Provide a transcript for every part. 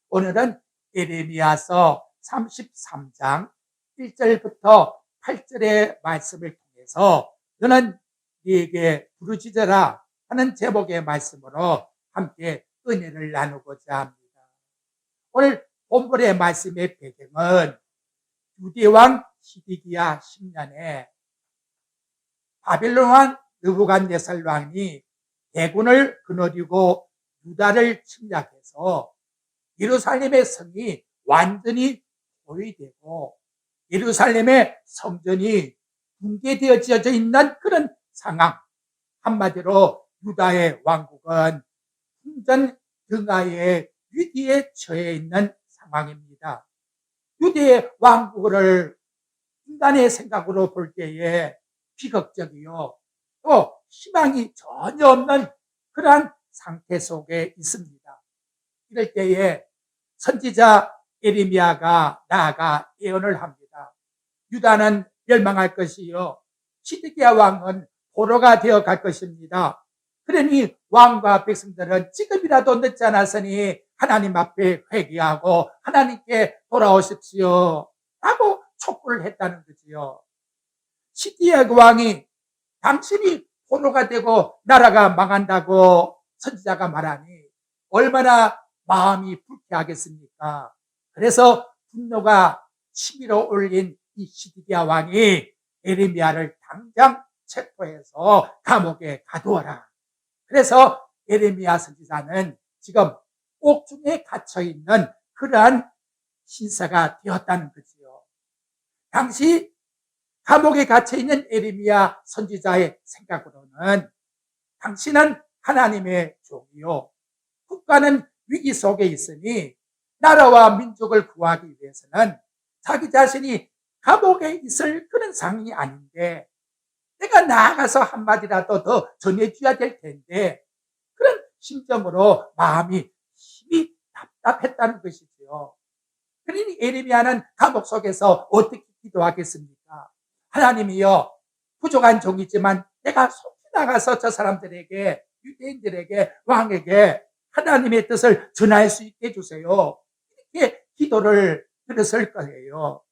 오늘은 예레미야서 33장 1절부터 8절의 말씀을 통해서 너는 네게 부르짖어라 하는 제목의 말씀으로 함께 은혜를 나누고자 합니다. 오늘 본문의 말씀의 배경은 유대왕 시드기야 10년에 바벨론 왕 느부갓네살 왕이 대군을 거느리고 유다를 침략해서 예루살렘의 성이 완전히 포위되고 예루살렘의 성전이 붕괴되어져 있는 그런 상황, 한마디로 유다의 왕국은 풍전 등하의 위기에 처해 있는 상황입니다. 유대의 왕국을 인간의 생각으로 볼 때에 비극적이요, 또 희망이 전혀 없는 그러한 상태 속에 있습니다. 이럴 때에 선지자 예레미야가 나아가 예언을 합니다. 유다는 멸망할 것이요, 시드기야 왕은 포로가 되어 갈 것입니다. 그러니 왕과 백성들은 지금이라도 늦지 않았으니 하나님 앞에 회개하고 하나님께 돌아오십시오 라고 촉구를 했다는 거지요. 시드기야 왕이 당신이 포로가 되고 나라가 망한다고 선지자가 말하니 얼마나 마음이 불쾌하겠습니까? 그래서 분노가 치밀어 올린 이 시드기야 왕이 예레미야를 당장 체포해서 감옥에 가두어라. 그래서 예레미야 선지자는 지금 옥중에 갇혀 있는 그러한 신세가 되었다는 거지요. 당시 감옥에 갇혀 있는 예레미야 선지자의 생각으로는 당신은 하나님의 종이요, 국가는 위기 속에 있으니 나라와 민족을 구하기 위해서는 자기 자신이 감옥에 있을 그런 상황이 아닌데 내가 나아가서 한마디라도 더 전해줘야 될 텐데, 그런 심정으로 마음이 힘이 답답했다는 것이지요. 그러니 예레미야는 감옥 속에서 어떻게 기도하겠습니까? 하나님이여, 부족한 종이지만 내가 속히 나가서 저 사람들에게, 유대인들에게, 왕에게 하나님의 뜻을 전할 수 있게 해주세요. 이렇게 기도를 들었을 거예요.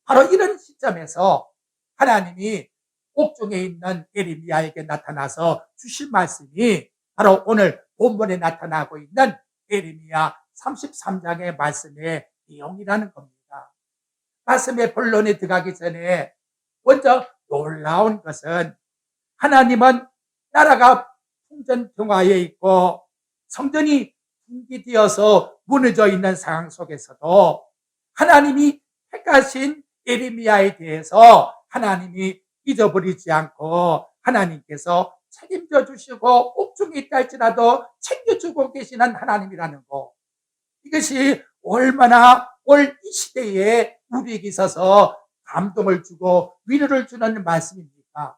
바로 이런 시점에서 하나님이 옥중에 있는 예레미야에게 나타나서 주신 말씀이 바로 오늘 본문에 나타나고 있는 예레미야 33장의 말씀의 내용이라는 겁니다. 말씀의 본론에 들어가기 전에 먼저 놀라운 것은, 하나님은 나라가 풍전등화에 있고 성전이 붕괴되어서 무너져 있는 상황 속에서도 하나님이 택하신 예레미야에 대해서 하나님이 잊어버리지 않고 하나님께서 책임져 주시고 옥중에 있다 할지라도 챙겨주고 계시는 하나님이라는 거, 이것이 얼마나 올 이 시대에 우리에게 있어서 감동을 주고 위로를 주는 말씀입니까?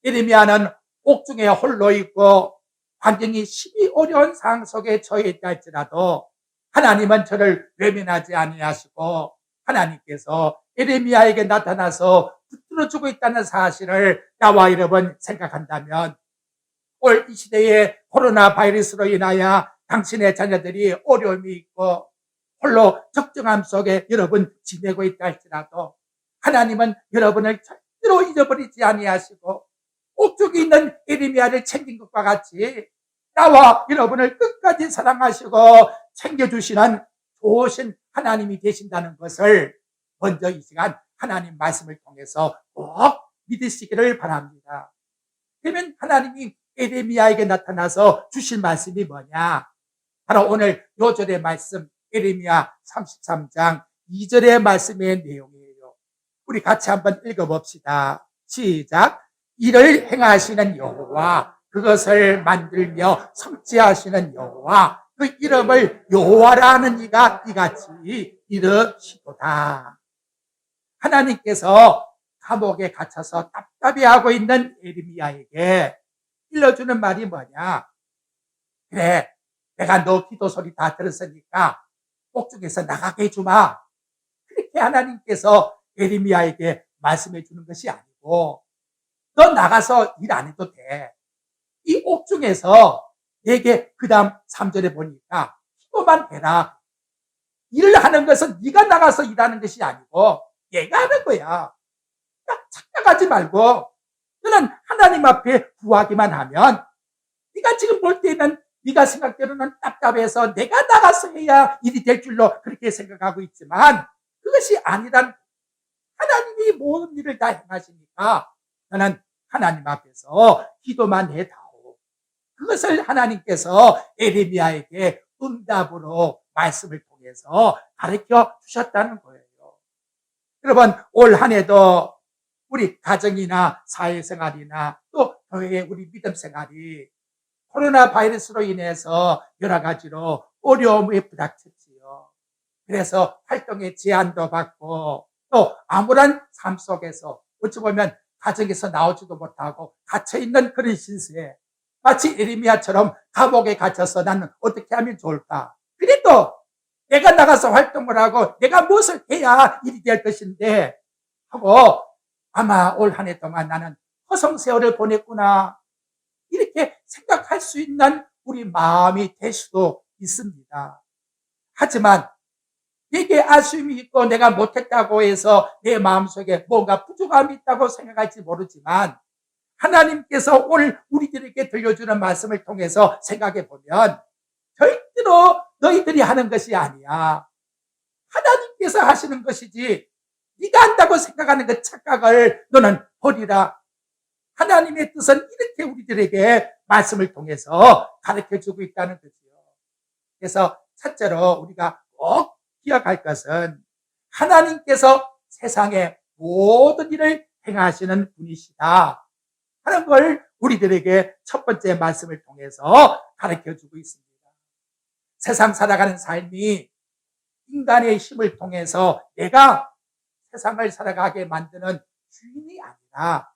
예레미야는 옥중에 홀로 있고 환경이 심히 어려운 상황 속에 처해 있다 할지라도 하나님은 저를 외면하지 아니하시고 하나님께서 예레미야에게 나타나서 붙들어주고 있다는 사실을 나와 여러분 생각한다면, 올 이 시대에 코로나 바이러스로 인하여 당신의 자녀들이 어려움이 있고 홀로 적정함 속에 여러분 지내고 있다 할지라도 하나님은 여러분을 절대로 잊어버리지 아니하시고 옥중에 있는 예레미야를 챙긴 것과 같이 나와 여러분을 끝까지 사랑하시고 챙겨주시는 좋으신 하나님이 되신다는 것을 먼저 이 시간 하나님 말씀을 통해서 꼭 믿으시기를 바랍니다. 그러면 하나님이 예레미야에게 나타나서 주실 말씀이 뭐냐? 바로 오늘 요절의 말씀, 예레미야 33장 2절의 말씀의 내용이에요. 우리 같이 한번 읽어봅시다. 시작. 이를 행하시는 여호와, 그것을 만들며 성취하시는 여호와, 그 이름을 여호와라는 이가 이같이 이르시도다. 하나님께서 감옥에 갇혀서 답답해하고 있는 예레미야에게 일러주는 말이 뭐냐? 그래, 내가 너 기도 소리 다 들었으니까 옥중에서 나가게 해주마. 그렇게 하나님께서 예레미야에게 말씀해 주는 것이 아니고, 너 나가서 일 안 해도 돼. 이 옥중에서 내게 그 다음 3절에 보니까 기도만 해라. 일을 하는 것은 네가 나가서 일하는 것이 아니고 얘가 하는 거야. 그러니까 착각하지 말고 너는 하나님 앞에 구하기만 하면 네가 지금 볼 때는 네가 생각대로는 답답해서 내가 나가서 해야 일이 될 줄로 그렇게 생각하고 있지만 그것이 아니란 하나님이 모든 일을 다 행하시니까 너는 하나님 앞에서 기도만 해다오. 그것을 하나님께서 에레미야에게 응답으로 말씀을 통해서 가르쳐 주셨다는 거예요. 여러분, 올 한 해도 우리 가정이나 사회생활이나 또 교회의 우리 믿음 생활이 코로나 바이러스로 인해서 여러 가지로 어려움에 부닥쳤지요. 그래서 활동의 제한도 받고 또 암울한 삶 속에서 어찌 보면 가정에서 나오지도 못하고 갇혀있는 그런 신세, 마치 에레미야처럼 감옥에 갇혀서 나는 어떻게 하면 좋을까? 그래도 내가 나가서 활동을 하고 내가 무엇을 해야 일이 될 것인데 하고 아마 올 한 해 동안 나는 허송세월을 보냈구나 이렇게 생각할 수 있는 우리 마음이 될 수도 있습니다. 하지만 내게 아쉬움이 있고 내가 못했다고 해서 내 마음속에 뭔가 부족함이 있다고 생각할지 모르지만 하나님께서 오늘 우리들에게 들려주는 말씀을 통해서 생각해 보면 절대로 너희들이 하는 것이 아니야. 하나님께서 하시는 것이지 네가 한다고 생각하는 그 착각을 너는 버리라. 하나님의 뜻은 이렇게 우리들에게 말씀을 통해서 가르쳐주고 있다는 거죠. 그래서 첫째로 우리가 꼭 기억할 것은 하나님께서 세상의 모든 일을 행하시는 분이시다 하는 걸 우리들에게 첫 번째 말씀을 통해서 가르쳐주고 있습니다. 세상 살아가는 삶이 인간의 힘을 통해서 내가 세상을 살아가게 만드는 주인이 아니라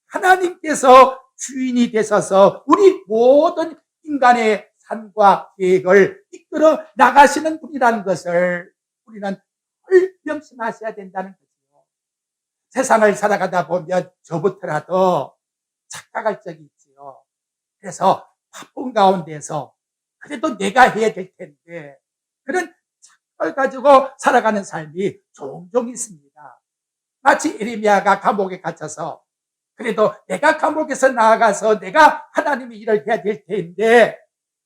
하나님께서 주인이 되셔서 우리 모든 인간의 삶과 계획을 이끌어 나가시는 분이라는 것을 우리는 늘 명심하셔야 된다는 거죠. 세상을 살아가다 보면 저부터라도 착각할 적이 있지요. 그래서 바쁜 가운데서 그래도 내가 해야 될 텐데 그런 착각을 가지고 살아가는 삶이 종종 있습니다. 마치 에레미야가 감옥에 갇혀서 그래도 내가 감옥에서 나가서 내가 하나님의 일을 해야 될 텐데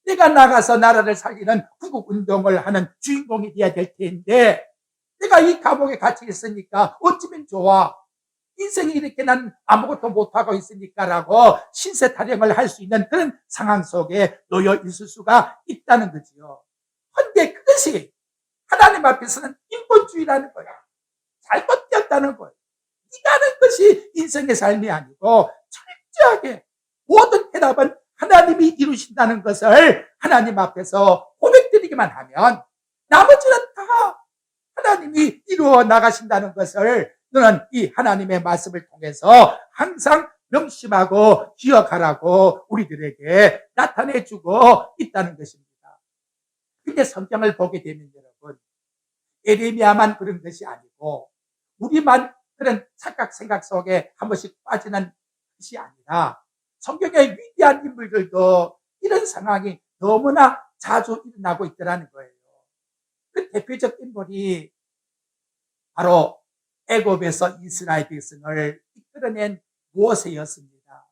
내가 나가서 나라를 살리는 구국운동을 하는 주인공이 돼야 될 텐데 내가 이 감옥에 갇혀 있으니까 어찌면 좋아. 인생이 이렇게 난 아무것도 못하고 있으니까 라고 신세 타령을 할 수 있는 그런 상황 속에 놓여 있을 수가 있다는 거지요. 그런데 그것이 하나님 앞에서는 인본주의라는 거야. 잘못되었다는 거예요. 네가 하는 것이 인생의 삶이 아니고 철저하게 모든 해답은 하나님이 이루신다는 것을 하나님 앞에서 고백드리기만 하면 나머지는 다 하나님이 이루어 나가신다는 것을 너는 이 하나님의 말씀을 통해서 항상 명심하고 기억하라고 우리들에게 나타내주고 있다는 것입니다. 근데 성경을 보게 되면 여러분, 에레미야만 그런 것이 아니고 우리만 그런 착각 생각 속에 한 번씩 빠지는 것이 아니라 성경의 위대한 인물들도 이런 상황이 너무나 자주 일어나고 있더라는 거예요. 그 대표적 인물이 바로 애굽에서 이스라엘 백성을 이끌어낸 모세였습니다.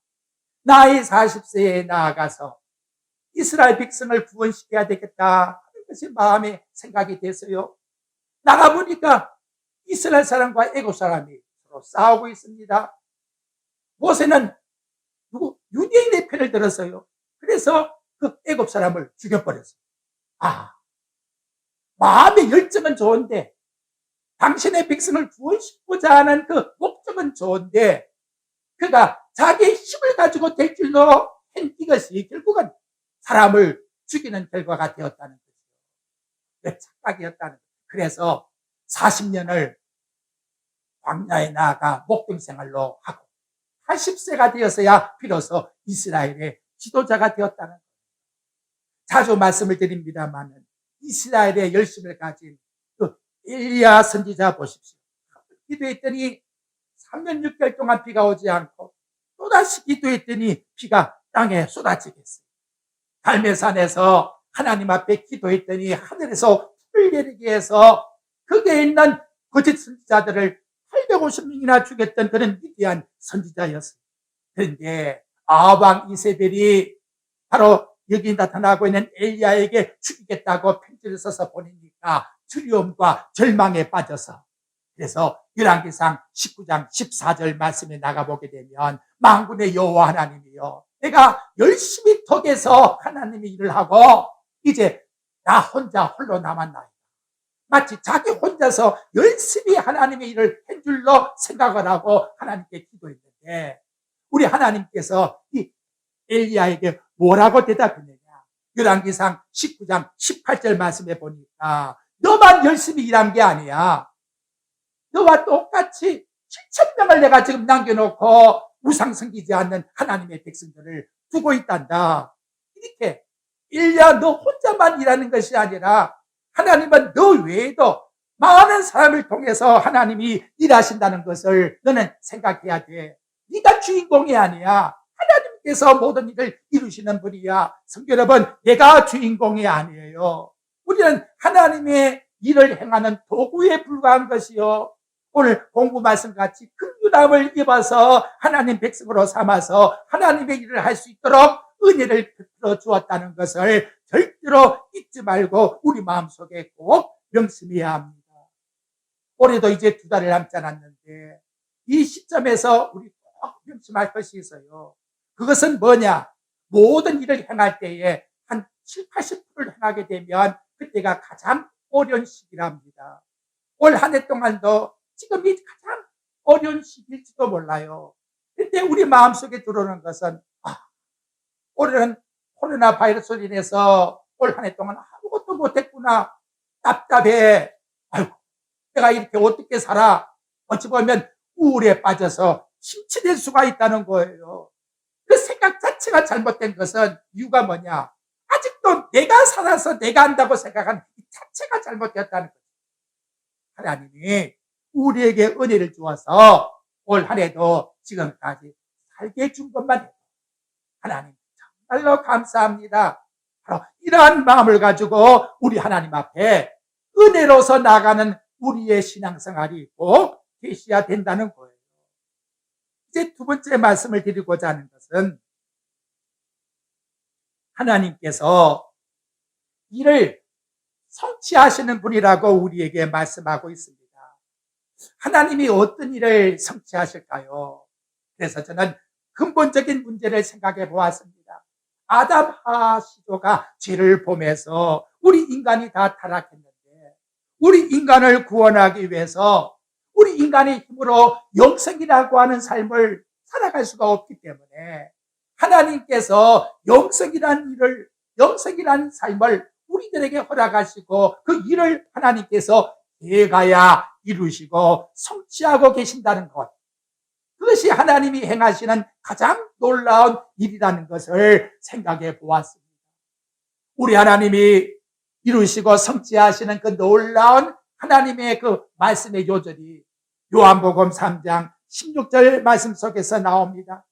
나이 40세에 나아가서 이스라엘 백성을 구원시켜야 되겠다 하는 것이 마음에 생각이 됐어요. 나가보니까 이스라엘 사람과 애굽 사람이 서로 싸우고 있습니다. 모세는 유대인의 편을 들었어요. 그래서 그 애굽 사람을 죽여버렸어요. 마음의 열정은 좋은데 당신의 백성을 구원시키고자 하는 그 목적은 좋은데 그가 자기의 힘을 가지고 될 줄로 한 이것이 결국은 사람을 죽이는 결과가 되었다는 거죠. 착각이었다는 거죠. 그래서 40년을 광야에 나아가 목동 생활로 하고 80세가 되어서야 비로소 이스라엘의 지도자가 되었다는 거예요. 자주 말씀을 드립니다만 이스라엘의 열심을 가진 그 엘리야 선지자 보십시오. 기도했더니 3년 6개월 동안 비가 오지 않고 또다시 기도했더니 비가 땅에 쏟아지겠어요. 갈멜산에서 하나님 앞에 기도했더니 하늘에서 불을 내리게 해서 거기에 있는 거짓 선지자들을 850명이나 죽였던 그런 위대한 선지자였어요. 그런데 아합 이세벨이 바로 여기 나타나고 있는 엘리야에게 죽이겠다고 편지를 써서 보내니까 두려움과 절망에 빠져서, 그래서 열왕기상 19장 14절 말씀에 나가보게 되면 만군의 여호와 하나님이요, 내가 열심히 덕에서 하나님의 일을 하고 이제 나 혼자 홀로 남았나이다. 마치 자기 혼자서 열심히 하나님의 일을 한 줄로 생각을 하고 하나님께 기도했는데, 우리 하나님께서 이 엘리야에게 뭐라고 대답했느냐? 열왕기상 19장 18절 말씀에 보니까 너만 열심히 일한 게 아니야. 너와 똑같이 7,000명을 내가 지금 남겨놓고 우상 섬기지 않는 하나님의 백성들을 두고 있단다. 이렇게 엘리야 너 혼자만 일하는 것이 아니라 하나님은 너 외에도 많은 사람을 통해서 하나님이 일하신다는 것을 너는 생각해야 돼. 네가 주인공이 아니야. 하나님께서 모든 일을 이루시는 분이야. 성도 여러분, 내가 주인공이 아니에요. 우리는 하나님의 일을 행하는 도구에 불과한 것이요, 오늘 공부 말씀 같이 긍휼함을 입어서 하나님 백성으로 삼아서 하나님의 일을 할 수 있도록 은혜를 베풀어 주었다는 것을 절대로 잊지 말고 우리 마음속에 꼭 명심해야 합니다. 올해도 이제 2달을 남지 않았는데 이 시점에서 우리 꼭 명심할 것이 있어요. 그것은 뭐냐? 모든 일을 행할 때에 한 7, 80%를 행하게 되면 그때가 가장 어려운 시기랍니다. 올 한 해 동안도 지금이 가장 어려운 시기일지도 몰라요. 근데 우리 마음속에 들어오는 것은 올해는 코로나 바이러스로 인해서 올 한 해 동안 아무것도 못했구나. 답답해. 아이고, 내가 이렇게 어떻게 살아? 어찌 보면 우울에 빠져서 심취될 수가 있다는 거예요. 그 생각 자체가 잘못된 것은 이유가 뭐냐? 아직도 내가 살아서 내가 한다고 생각하는 이 자체가 잘못되었다는 거예요. 하나님이 우리에게 은혜를 주어서 올 한 해도 지금까지 살게 해준 것만 해도 하나님 정말로 감사합니다. 바로 이러한 마음을 가지고 우리 하나님 앞에 은혜로서 나가는 우리의 신앙생활이 꼭 계셔야 된다는 거예요. 이제 두 번째 말씀을 드리고자 하는 것은, 하나님께서 이를 성취하시는 분이라고 우리에게 말씀하고 있습니다. 하나님이 어떤 일을 성취하실까요? 그래서 저는 근본적인 문제를 생각해 보았습니다. 아담 하와 시조가 죄를 범해서 우리 인간이 다 타락했는데, 우리 인간을 구원하기 위해서 우리 인간의 힘으로 영생이라고 하는 삶을 살아갈 수가 없기 때문에 하나님께서 영생이라는 삶을 우리들에게 허락하시고 그 일을 하나님께서 대가야 이루시고 성취하고 계신다는 것, 그것이 하나님이 행하시는 가장 놀라운 일이라는 것을 생각해 보았습니다. 우리 하나님이 이루시고 성취하시는 그 놀라운 하나님의 그 말씀의 요절이 요한복음 3장 16절 말씀 속에서 나옵니다.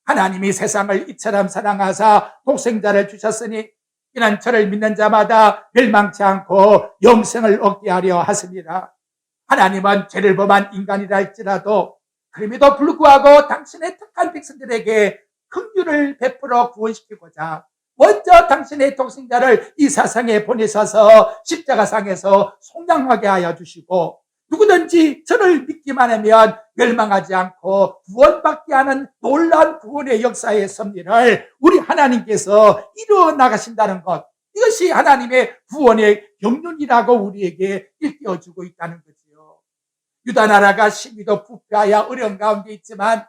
하나님이 세상을 이처럼 사랑하사 독생자를 주셨으니 이는 저를 믿는 자마다 멸망치 않고 영생을 얻게 하려 하십니다. 하나님은 죄를 범한 인간이라 할지라도 그럼에도 불구하고 당신의 택한 백성들에게 긍휼을 베풀어 구원시키고자 먼저 당신의 독생자를 이 세상에 보내셔서 십자가상에서 속량하게 하여 주시고, 누구든지 저를 믿기만 하면 멸망하지 않고 구원받게 하는 놀라운 구원의 역사의 섭리를 우리 하나님께서 이루어 나가신다는 것, 이것이 하나님의 구원의 경륜이라고 우리에게 일깨워주고 있다는 거지요. 유다 나라가 심히도 부패하여 어려운 가운데 있지만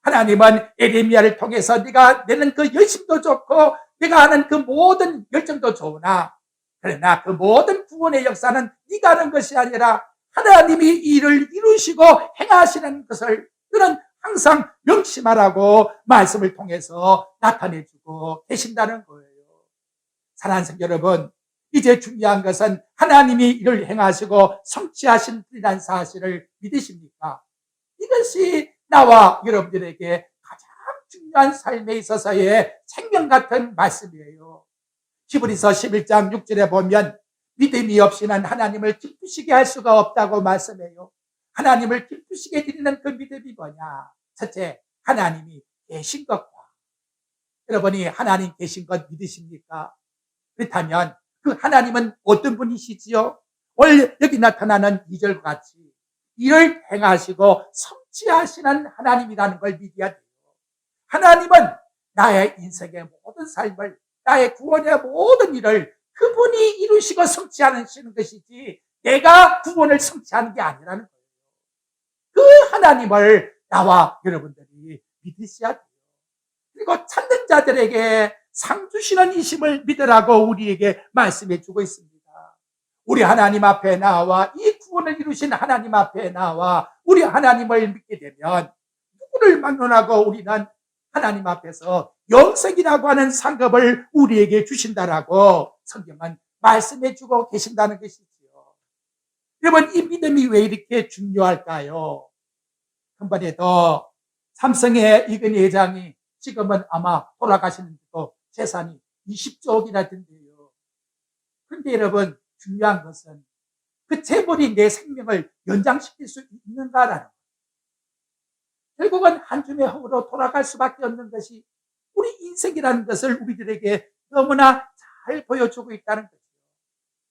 하나님은 에레미야를 통해서 네가 내는 그 열심도 좋고 네가 하는 그 모든 열정도 좋으나, 그러나 그 모든 구원의 역사는 네가 하는 것이 아니라 하나님이 이를 이루시고 행하시는 것을 너는 항상 명심하라고 말씀을 통해서 나타내주고 계신다는 거예요. 사랑하는 성도 여러분, 이제 중요한 것은 하나님이 이를 행하시고 성취하신 분이라는 사실을 믿으십니까? 이것이 나와 여러분들에게 가장 중요한 삶에 있어서의 생명 같은 말씀이에요. 히브리서 11장 6절에 보면 믿음이 없이는 하나님을 기쁘시게 할 수가 없다고 말씀해요. 하나님을 기쁘시게 드리는 그 믿음이 뭐냐? 첫째, 하나님이 계신 것과, 여러분이 하나님 계신 것 믿으십니까? 그렇다면 그 하나님은 어떤 분이시지요? 오늘 여기 나타나는 2절과 같이 이를 행하시고 성취하시는 하나님이라는 걸 믿어야 돼요. 하나님은 나의 인생의 모든 삶을, 나의 구원의 모든 일을 그분이 이루시고 성취하시는 것이지 내가 구원을 성취하는 게 아니라는 거예요. 그 하나님을 나와 여러분들이 믿으셔야 돼요. 그리고 찾는 자들에게 상 주시는 이심을 믿으라고 우리에게 말씀해 주고 있습니다. 우리 하나님 앞에 나와 이 구원을 이루신 하나님 앞에 나와 우리 하나님을 믿게 되면 누구를 막론하고 우리는 하나님 앞에서 영생이라고 하는 상급을 우리에게 주신다라고 성경은 말씀해 주고 계신다는 것이지요. 여러분, 이 믿음이 왜 이렇게 중요할까요? 한번에도 삼성의 이근희 회장이 지금은 아마 돌아가시는데도 재산이 20조억이나 된대요. 그런데 여러분, 중요한 것은 그 재물이 내 생명을 연장시킬 수 있는가라는 거예요. 결국은 한 줌의 흙으로 돌아갈 수밖에 없는 것이 우리 인생이라는 것을 우리들에게 너무나 잘 보여주고 있다는 거죠.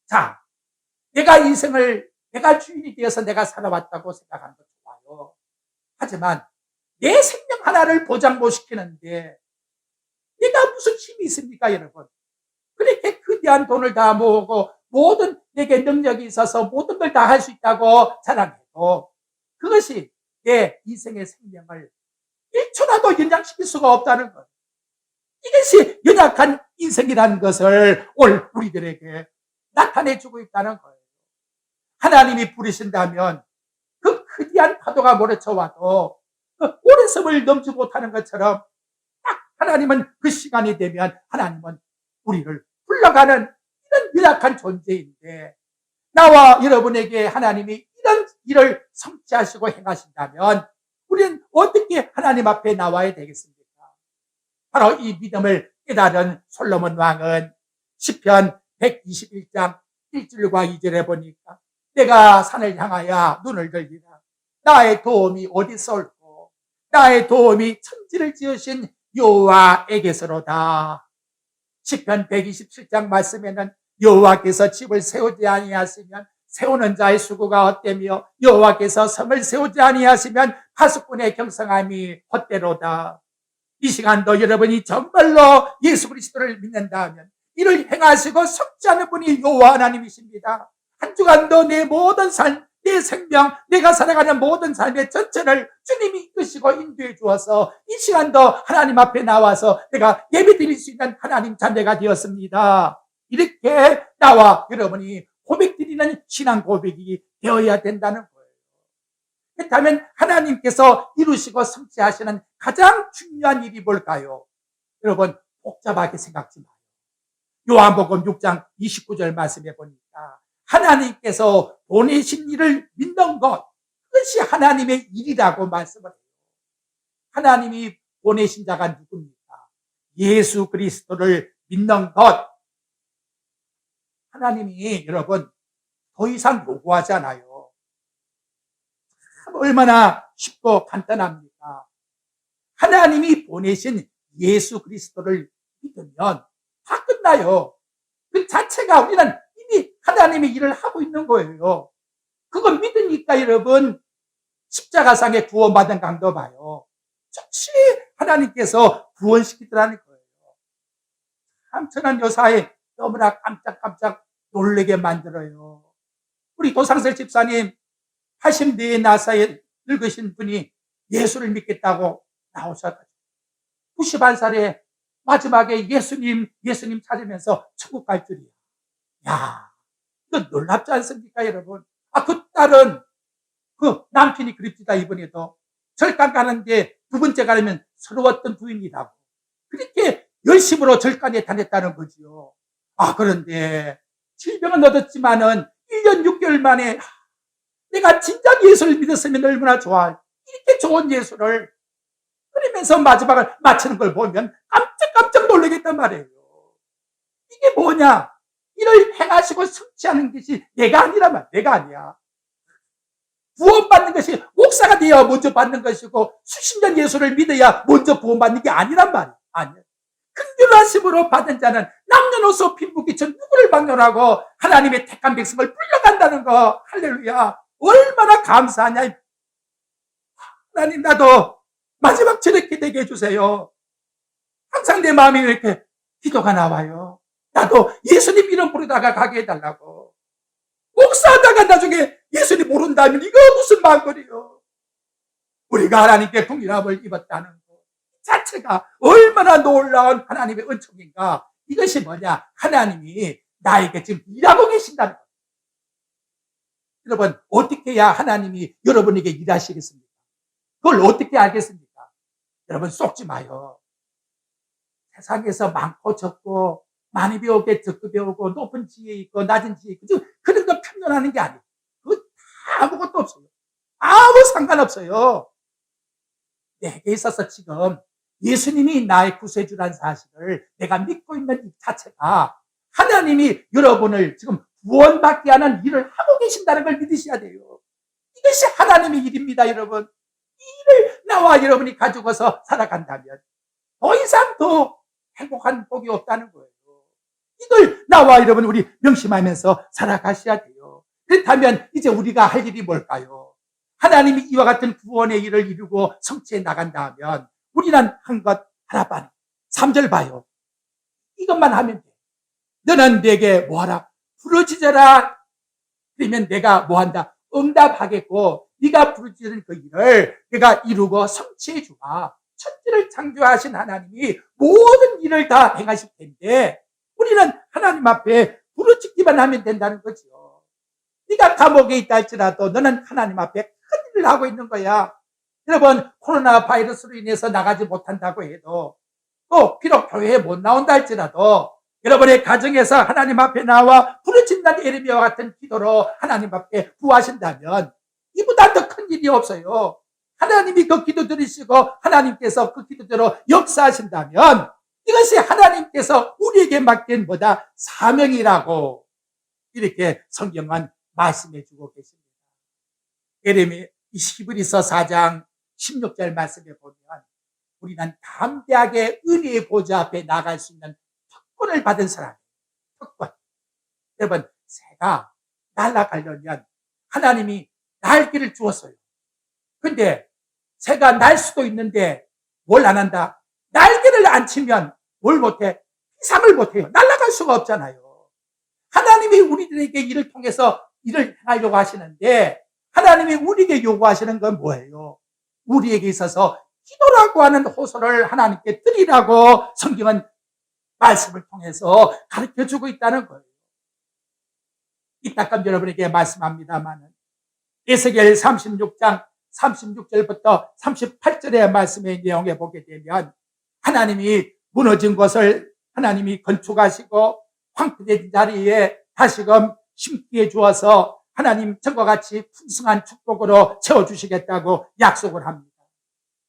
자, 내가 인생을 내가 주인이 되어서 내가 살아왔다고 생각하는 것 좋아요. 하지만 내 생명 하나를 보장 못 시키는데 내가 무슨 힘이 있습니까, 여러분? 그렇게 거대한 돈을 다 모으고 모든 내게 능력이 있어서 모든 걸 다 할 수 있다고 자랑해도 그것이 내 인생의 생명을 1초라도 연장시킬 수가 없다는 것. 이것이 연약한 인생이라는 것을 오늘 우리들에게 나타내주고 있다는 거예요. 하나님이 부르신다면 그 거대한 파도가 몰아쳐와도 그 오랜 섬을 넘지 못하는 것처럼 딱 하나님은 그 시간이 되면 하나님은 우리를 불러가는 이런 연약한 존재인데 나와 여러분에게 하나님이 이런 일을 성취하시고 행하신다면 우리는 어떻게 하나님 앞에 나와야 되겠습니까? 바로 이 믿음을 깨달은 솔로몬 왕은 시편 121장 1절과 2절에 보니까 내가 산을 향하여 눈을 들리라. 나의 도움이 어디서 올고 나의 도움이 천지를 지으신 여호와에게서로다. 시편 127장 말씀에는 여호와께서 집을 세우지 아니하시면 세우는 자의 수고가 헛되며 여호와께서 성을 세우지 아니하시면 파수꾼의 경성함이 헛되로다. 이 시간도 여러분이 정말로 예수 그리스도를 믿는다면 이를 행하시고 성취하는 분이 여호와 하나님이십니다. 한 주간도 내 모든 삶, 내 생명, 내가 살아가는 모든 삶의 전체를 주님이 이끄시고 인도해 주어서 이 시간도 하나님 앞에 나와서 내가 예배드릴 수 있는 하나님 자녀가 되었습니다. 이렇게 나와 여러분이 고백드리는 신앙 고백이 되어야 된다는 거예요. 그렇다면 하나님께서 이루시고 성취하시는 가장 중요한 일이 뭘까요? 여러분, 복잡하게 생각지 마요. 요한복음 6장 29절 말씀해 보니까 하나님께서 보내신 일을 믿는 것, 그것이 하나님의 일이라고 말씀을 해요. 하나님이 보내신 자가 누굽니까? 예수 그리스도를 믿는 것. 하나님이 여러분 더 이상 요구하지 않아요. 얼마나 쉽고 간단합니까? 하나님이 보내신 예수 그리스도를 믿으면 다 끝나요. 그 자체가 우리는 이미 하나님의 일을 하고 있는 거예요. 그거 믿으니까 여러분 십자가상에 구원받은 강도 봐요. 즉시 하나님께서 구원시키더라는 거예요. 참 저는 요사이 너무나 깜짝깜짝 놀라게 만들어요. 우리 도상설 집사님 80대에 나사에 늙으신 분이 예수를 믿겠다고 나오셔가지고 91살에 마지막에 예수님 찾으면서 천국 갈 줄이야. 야, 이거 놀랍지 않습니까, 여러분? 그 딸은 그 남편이 그립시다 이번에도 절간 가는데 두 번째 가려면 서러웠던 부인이라고 그렇게 열심으로 절간에 다녔다는 거지요. 그런데 질병은 얻었지만은 1년 6개월 만에 내가 진작 예수를 믿었으면 얼마나 좋아. 이렇게 좋은 예수를 그러면서 마지막을 마치는 걸 보면 깜짝깜짝 놀라겠단 말이에요. 이게 뭐냐? 이를 행하시고 성취하는 것이 내가 아니란 말이야. 내가 아니야. 구원받는 것이 목사가 되어야 먼저 받는 것이고 수십 년 예수를 믿어야 먼저 구원받는 게 아니란 말이야. 아니야. 긍휼하심으로 받은 자는 남녀노소 빈부귀천 누구를 막론하고 하나님의 택한 백성을 불러간다는 거. 할렐루야. 얼마나 감사하냐. 하나님, 나도 마지막 저렇게 되게 해주세요. 항상 내 마음에 이렇게 기도가 나와요. 나도 예수님 이름 부르다가 가게 해달라고. 목사하다가 나중에 예수님 모른다면 이거 무슨 말거리요. 우리가 하나님께 긍휼함을 입었다는 것 자체가 얼마나 놀라운 하나님의 은총인가. 이것이 뭐냐? 하나님이 나에게 지금 일하고 계신다는 것. 여러분, 어떻게 해야 하나님이 여러분에게 일하시겠습니까? 그걸 어떻게 알겠습니까? 여러분, 속지 마요. 세상에서 많고 적고 많이 배우게 적게 배우고 높은 지혜 있고 낮은 지혜 있고 그런 거 편견하는 게 아니에요. 그거 다 아무것도 없어요. 아무 상관없어요. 내게 있어서 지금 예수님이 나의 구세주라는 사실을 내가 믿고 있는 이 자체가 하나님이 여러분을 지금 구원받게 하는 일을 하고 계신다는 걸 믿으셔야 돼요. 이것이 하나님의 일입니다, 여러분. 이 일을 나와 여러분이 가지고서 살아간다면 더 이상 더 행복한 복이 없다는 거예요. 이걸 나와 여러분 우리 명심하면서 살아가셔야 돼요. 그렇다면 이제 우리가 할 일이 뭘까요? 하나님이 이와 같은 구원의 일을 이루고 성취해 나간다면 우리는 한 것 하나만 3절 봐요. 이것만 하면 돼. 너는 내게 뭐하라? 부르짖어라. 그러면 내가 뭐한다? 응답하겠고 네가 부르짖은 그 일을 내가 이루고 성취해 주마. 천지를 창조하신 하나님이 모든 일을 다 행하실 텐데 우리는 하나님 앞에 부르짖기만 하면 된다는 거죠. 네가 감옥에 있다 할지라도 너는 하나님 앞에 큰 일을 하고 있는 거야. 여러분, 코로나 바이러스로 인해서 나가지 못한다고 해도 또 비록 교회에 못 나온다 할지라도 여러분의 가정에서 하나님 앞에 나와 부르짖는 에르미야와 같은 기도로 하나님 앞에 구하신다면 이보다 더 큰 일이 없어요. 하나님이 그 기도 들으시고 하나님께서 그 기도대로 역사하신다면 이것이 하나님께서 우리에게 맡긴 뭐다? 사명이라고 이렇게 성경은 말씀해 주고 계십니다. 예레미야 히브리서 4장 16절 말씀에 보면 우리는 담대하게 은혜의 보좌 앞에 나갈 수 있는 특권을 받은 사람이에요. 특권. 여러분, 새가 날아가려면 하나님이 날개를 주었어요. 근데 새가 날 수도 있는데 뭘 안 한다? 날개를 안 치면 뭘 못해? 피상을 못해요. 날아갈 수가 없잖아요. 하나님이 우리들에게 이를 통해서 일을 행하려고 하시는데 하나님이 우리에게 요구하시는 건 뭐예요? 우리에게 있어서 기도라고 하는 호소를 하나님께 드리라고 성경은 말씀을 통해서 가르쳐주고 있다는 거예요. 이따금 여러분에게 말씀합니다만 에스겔 36장 36절부터 38절의 말씀의 내용에 보게 되면 하나님이 무너진 것을 하나님이 건축하시고 황폐된 자리에 다시금 심기해 주어서 하나님 전과 같이 풍성한 축복으로 채워주시겠다고 약속을 합니다.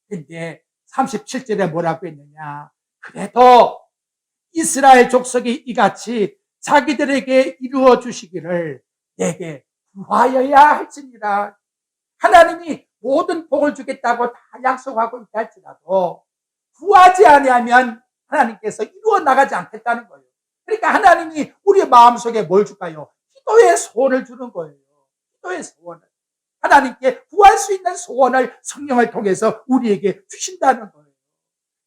그런데 37절에 뭐라고 했느냐? 그래도 이스라엘 족속이 이같이 자기들에게 이루어 주시기를 내게 구하여야 할지니라. 하나님이 모든 복을 주겠다고 다 약속하고 있다 할지라도 구하지 아니하면 하나님께서 이루어 나가지 않겠다는 거예요. 그러니까 하나님이 우리의 마음속에 뭘 줄까요? 기도의 소원을 주는 거예요. 기도의 소원을. 하나님께 구할 수 있는 소원을 성령을 통해서 우리에게 주신다는 거예요.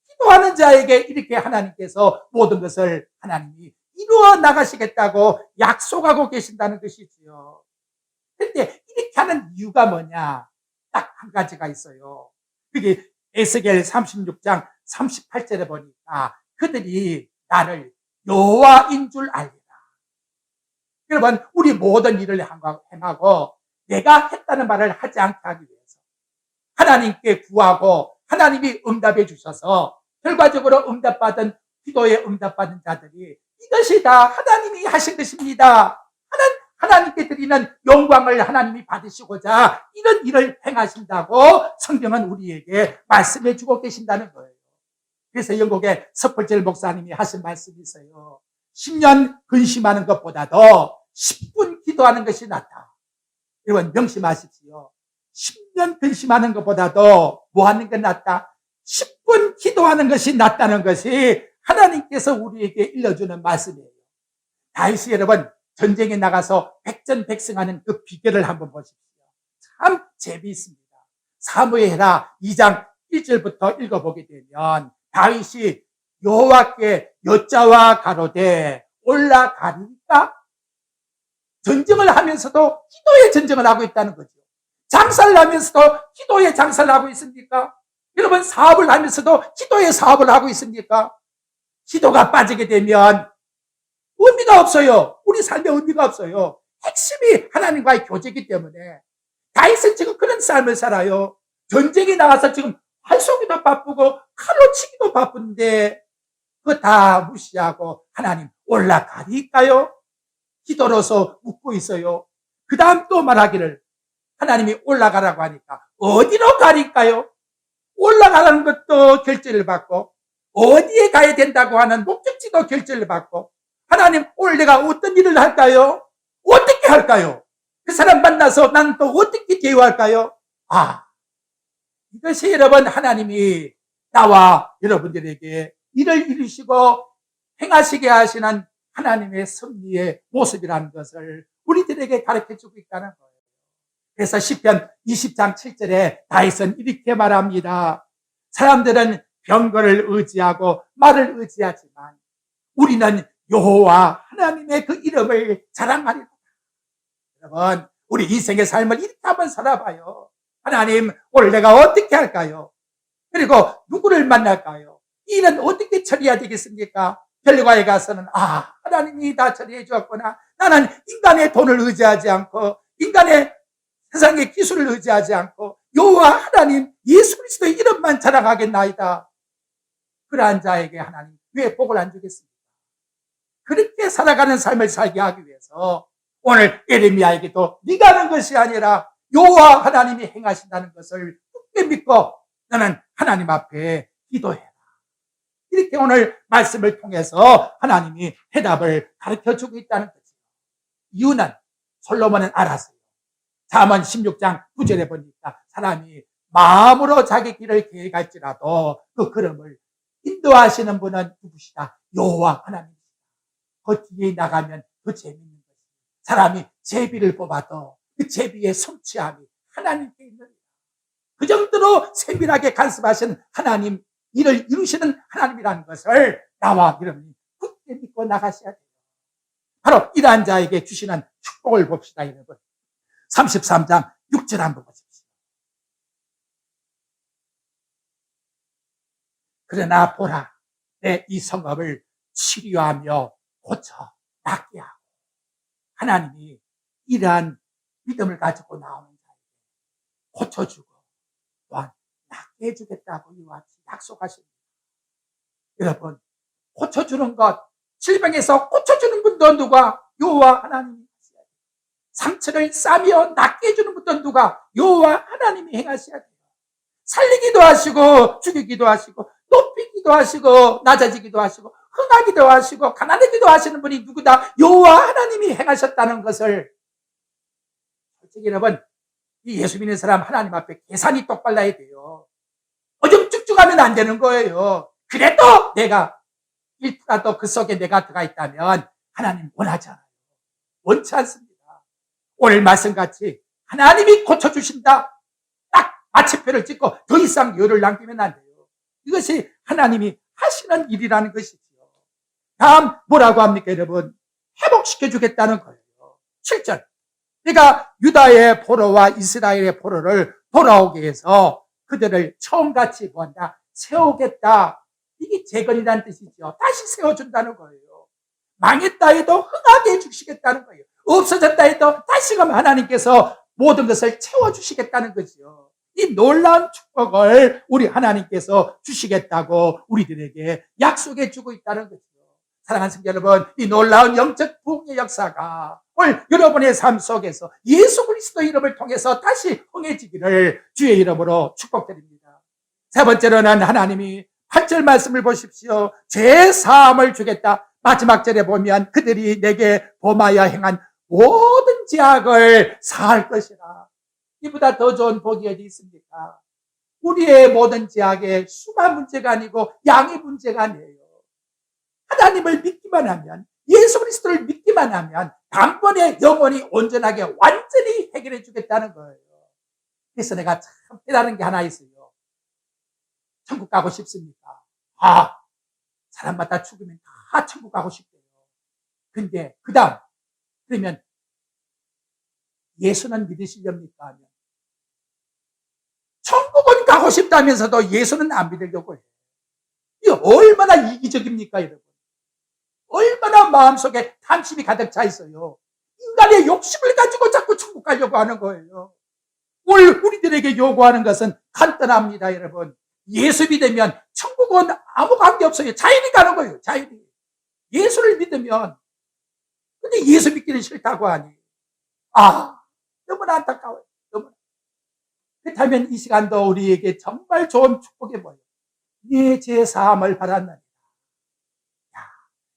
기도하는 자에게 이렇게 하나님께서 모든 것을 하나님이 이루어 나가시겠다고 약속하고 계신다는 것이지요. 그런데 이렇게 하는 이유가 뭐냐? 딱 한 가지가 있어요. 그게 에스겔 36장 38절에 보니까 그들이 나를 여호와인 줄 알리라. 여러분, 우리 모든 일을 행하고 내가 했다는 말을 하지 않게 하기 위해서 하나님께 구하고 하나님이 응답해 주셔서 결과적으로 응답받은 기도에 응답받은 자들이 이것이 다 하나님이 하신 것입니다. 하나님께 드리는 영광을 하나님이 받으시고자 이런 일을 행하신다고 성경은 우리에게 말씀해 주고 계신다는 거예요. 그래서 영국의 서펄젤 목사님이 하신 말씀이 있어요. 10년 근심하는 것보다도 10분 기도하는 것이 낫다. 여러분 명심하십시오. 10년 근심하는 것보다도 뭐 하는 게 낫다? 10분 기도하는 것이 낫다는 것이 하나님께서 우리에게 일러주는 말씀이에요. 다윗이 여러분 전쟁에 나가서 백전백승하는 그 비결을 한번 보십시오. 참 재미있습니다. 사무엘하 2장 1절부터 읽어보게 되면 다윗이 여호와께 여짜와 가로되 올라가리까? 전쟁을 하면서도 기도의 전쟁을 하고 있다는 거죠. 장사를 하면서도 기도의 장사를 하고 있습니까? 여러분 사업을 하면서도 기도의 사업을 하고 있습니까? 기도가 빠지게 되면 의미가 없어요. 우리 삶에 의미가 없어요. 핵심이 하나님과의 교제이기 때문에 다윗은 지금 그런 삶을 살아요. 전쟁에 나가서 지금 활쏘기도 바쁘고 칼로 치기도 바쁜데 그거 다 무시하고 하나님 올라가리까요? 기도로서 묻고 있어요. 그 다음 또 말하기를 하나님이 올라가라고 하니까 어디로 가릴까요? 올라가라는 것도 결제를 받고 어디에 가야 된다고 하는 목적지도 결제를 받고 하나님 오늘 내가 어떤 일을 할까요? 어떻게 할까요? 그 사람 만나서 나는 또 어떻게 대우할까요? 이것이 여러분 하나님이 나와 여러분들에게 일을 이루시고 행하시게 하시는 하나님의 섭리의 모습이라는 것을 우리들에게 가르쳐주고 있다는 거예요. 그래서 시편 20장 7절에 다윗은 이렇게 말합니다. 사람들은 병거를 의지하고 말을 의지하지만 우리는 여호와 하나님의 그 이름을 자랑하리라. 여러분 우리 인생의 삶을 이렇게 한번 살아봐요. 하나님 오늘 내가 어떻게 할까요? 그리고 누구를 만날까요? 이 일은 어떻게 처리해야 되겠습니까? 결과에 가서는 하나님이 다 처리해 주었구나. 나는 인간의 돈을 의지하지 않고 인간의 세상의 기술을 의지하지 않고 여호와 하나님 예수 그리스도의 이름만 자랑하겠나이다. 그러한 자에게 하나님 왜 복을 안 주겠습니까? 그렇게 살아가는 삶을 살게 하기 위해서 오늘 예레미야에게도 네가 하는 것이 아니라 여호와 하나님이 행하신다는 것을 굳게 믿고 나는 하나님 앞에 기도해라. 이렇게 오늘 말씀을 통해서 하나님이 해답을 가르쳐주고 있다는 거죠. 이유는 솔로몬은 알았어요. 잠언 16장 9절에 보니까 사람이 마음으로 자기 길을 계획할지라도 그 걸음을 인도하시는 분은 누구시다? 여호와 하나님이시다. 그 뒤에 나가면 더 재밌는 것이 사람이 제비를 뽑아도 그 제비의 성취함이 하나님께 있는 그 정도로 세밀하게 간섭하신 하나님, 일을 이루시는 하나님이라는 것을 나와 여러분이 굳게 믿고 나가셔야 돼요. 바로 이러한 자에게 주시는 축복을 봅시다, 여러분. 33장 6절 한번 보십시오. 그러나 보라, 내 이 성읍을 치료하며 고쳐 낫게 하고. 하나님이 이러한 믿음을 가지고 나오는 자에게 고쳐주고 또한 낫게 해주겠다고 이와 같이 약속하십니다. 여러분, 고쳐주는 것, 질병에서 고쳐주는 분도 누가? 여호와 하나님이 하셔야 돼요. 상처를 싸며 낫게 해주는 분도 누가? 여호와 하나님이 행하셔야 돼요. 살리기도 하시고 죽이기도 하시고 높이기도 하시고 낮아지기도 하시고 흥하기도 하시고 가난하기도 하시는 분이 누구다? 여호와 하나님이 행하셨다는 것을 솔직히 여러분, 이 예수 믿는 사람 하나님 앞에 계산이 똑발라야 돼요. 어정쭉쭉하면 안 되는 거예요. 그래도 내가 1%라도 그 속에 내가 들어가 있다면 하나님 원하지 않아요. 원치 않습니다. 오늘 말씀같이 하나님이 고쳐주신다. 딱 마침표를 찍고 더 이상 열을 남기면 안 돼요. 이것이 하나님이 하시는 일이라는 것이지요. 다음 뭐라고 합니까, 여러분? 회복시켜 주겠다는 거예요. 7절. 내가 유다의 포로와 이스라엘의 포로를 돌아오게 해서 그들을 처음같이 구한다. 세우겠다. 이게 재건이라는 뜻이죠. 다시 세워준다는 거예요. 망했다 해도 흥하게 해주시겠다는 거예요. 없어졌다 해도 다시금 하나님께서 모든 것을 채워주시겠다는 거죠. 이 놀라운 축복을 우리 하나님께서 주시겠다고 우리들에게 약속해 주고 있다는 거죠. 사랑하는 성도 여러분, 이 놀라운 영적 부흥의 역사가 오늘 여러분의 삶 속에서 예수 그리스도 이름을 통해서 다시 흥해지기를 주의 이름으로 축복드립니다. 세 번째로는 하나님이 8절 말씀을 보십시오. 죄 사함을 주겠다. 마지막 절에 보면 그들이 내게 범하여 행한 모든 죄악을 사할 것이라. 이보다 더 좋은 복이 어디 있습니까? 우리의 모든 죄악의 수가 문제가 아니고 양의 문제가 아니에요. 하나님을 믿기만 하면, 예수 그리스도를 믿기만 하면 단번에 영원히 온전하게 완전히 해결해 주겠다는 거예요. 그래서 내가 참 깨달은 게 하나 있어요. 천국 가고 싶습니까? 사람마다 죽으면 다 천국 가고 싶대요. 근데 그 다음, 그러면 예수는 믿으시렵니까? 하면 천국은 가고 싶다면서도 예수는 안 믿으려고 해요. 이게 얼마나 이기적입니까, 여러분? 얼마나 마음속에 탐심이 가득 차 있어요. 인간의 욕심을 가지고 자꾸 천국 가려고 하는 거예요. 오늘 우리들에게 요구하는 것은 간단합니다, 여러분. 예수 믿으면 천국은 아무 관계 없어요. 자연히 가는 거예요, 자연히. 예수를 믿으면. 근데 예수 믿기는 싫다고 하니. 너무나 안타까워요. 너무나. 그렇다면 이 시간도 우리에게 정말 좋은 축복이 뭐예요? 네 죄 사함을 받았느니라.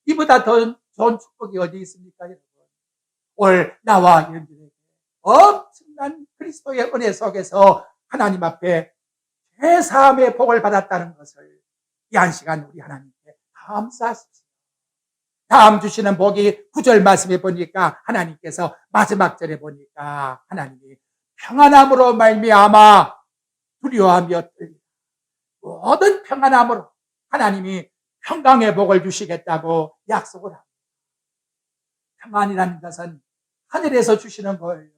이보다 더 좋은 축복이 어디 있습니까, 여러분? 오늘 나와 여러분들에게 엄청난 그리스도의 은혜 속에서 하나님 앞에 죄 사함의 복을 받았다는 것을 이 한 시간 우리 하나님께 감사하십시오. 다음 주시는 복이 9절 말씀에 보니까 하나님께서 마지막 절에 보니까 하나님이 평안함으로 말미암아 두려워하며 떨리라. 모든 평안함으로 하나님이 평강의 복을 주시겠다고 약속을 합니다. 평안이라는 것은 하늘에서 주시는 거예요.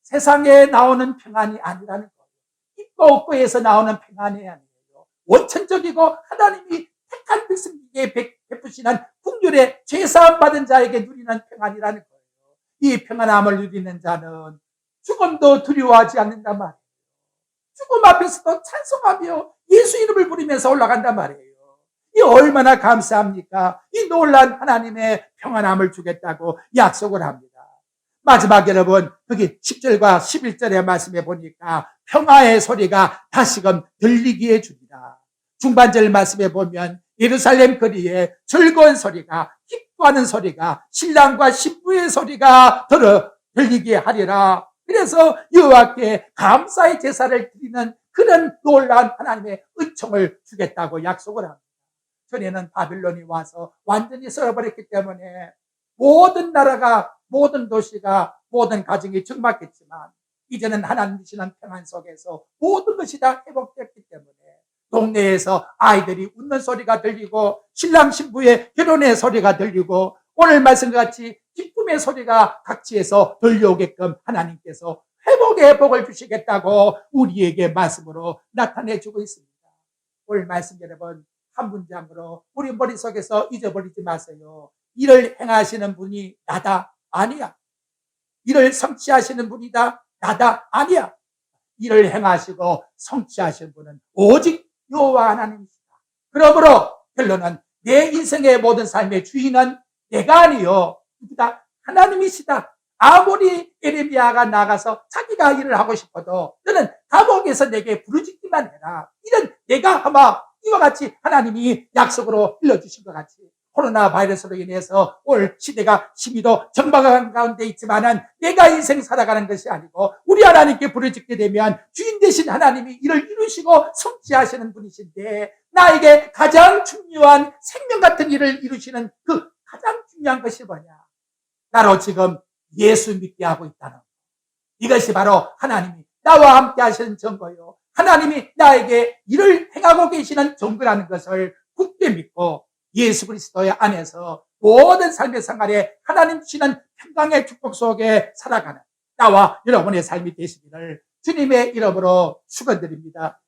세상에 나오는 평안이 아니라는 거예요. 있고 없고에서 나오는 평안이 아니에요. 원천적이고 하나님이 택한 백성에게 베푸시는 국률의 죄사함 받은 자에게 누리는 평안이라는 거예요. 이 평안함을 누리는 자는 죽음도 두려워하지 않는단 말이에요. 죽음 앞에서도 찬송하며 예수 이름을 부르면서 올라간단 말이에요. 이 얼마나 감사합니까? 이 놀란 하나님의 평안함을 주겠다고 약속을 합니다. 마지막 여러분, 거기 10절과 11절의 말씀에 보니까 평화의 소리가 다시금 들리게 해줍니다. 중반절 말씀에 보면 예루살렘 거리에 즐거운 소리가, 기뻐하는 소리가, 신랑과 신부의 소리가 들리게 하리라. 그래서 여호와께 감사의 제사를 드리는 그런 놀라운 하나님의 은총을 주겠다고 약속을 합니다. 전에는 바빌론이 와서 완전히 썰어버렸기 때문에 모든 나라가, 모든 도시가, 모든 가정이 적막했지만 이제는 하나님 주시는 평안 속에서 모든 것이 다 회복됐기 때문에 동네에서 아이들이 웃는 소리가 들리고 신랑 신부의 결혼의 소리가 들리고 오늘 말씀같이 기쁨의 소리가 각지에서 들려오게끔 하나님께서 회복의 복을 주시겠다고 우리에게 말씀으로 나타내주고 있습니다. 오늘 말씀 여러분 한 문장으로 우리 머릿속에서 잊어버리지 마세요. 이를 행하시는 분이 나다? 아니야. 이를 성취하시는 분이다? 나다? 아니야. 이를 행하시고 성취하시는 분은 오직 여호와 하나님이시다. 그러므로 결론은 내 인생의 모든 삶의 주인은 내가 아니요 누구다? 하나님이시다. 아무리 에레미야가 나가서 자기가 일을 하고 싶어도 너는 감옥에서 내게 부르짖기만 해라. 이런 내가 아마 이와 같이 하나님이 약속으로 일러주신 것 같이 코로나 바이러스로 인해서 올 시대가 심히도 정박한 가운데 있지만은 내가 인생 살아가는 것이 아니고 우리 하나님께 부르짖게 되면 주인 되신 하나님이 이를 이루시고 성취하시는 분이신데 나에게 가장 중요한 생명 같은 일을 이루시는 그 가장 중요한 것이 뭐냐? 나로 지금 예수 믿게 하고 있다는 것. 이것이 바로 하나님이 나와 함께 하시는 증거요. 하나님이 나에게 일을 행하고 계시는 증거라는 것을 굳게 믿고 예수 그리스도의 안에서 모든 삶의 생활에 하나님 주시는 평강의 축복 속에 살아가는 나와 여러분의 삶이 되시기를 주님의 이름으로 축원드립니다.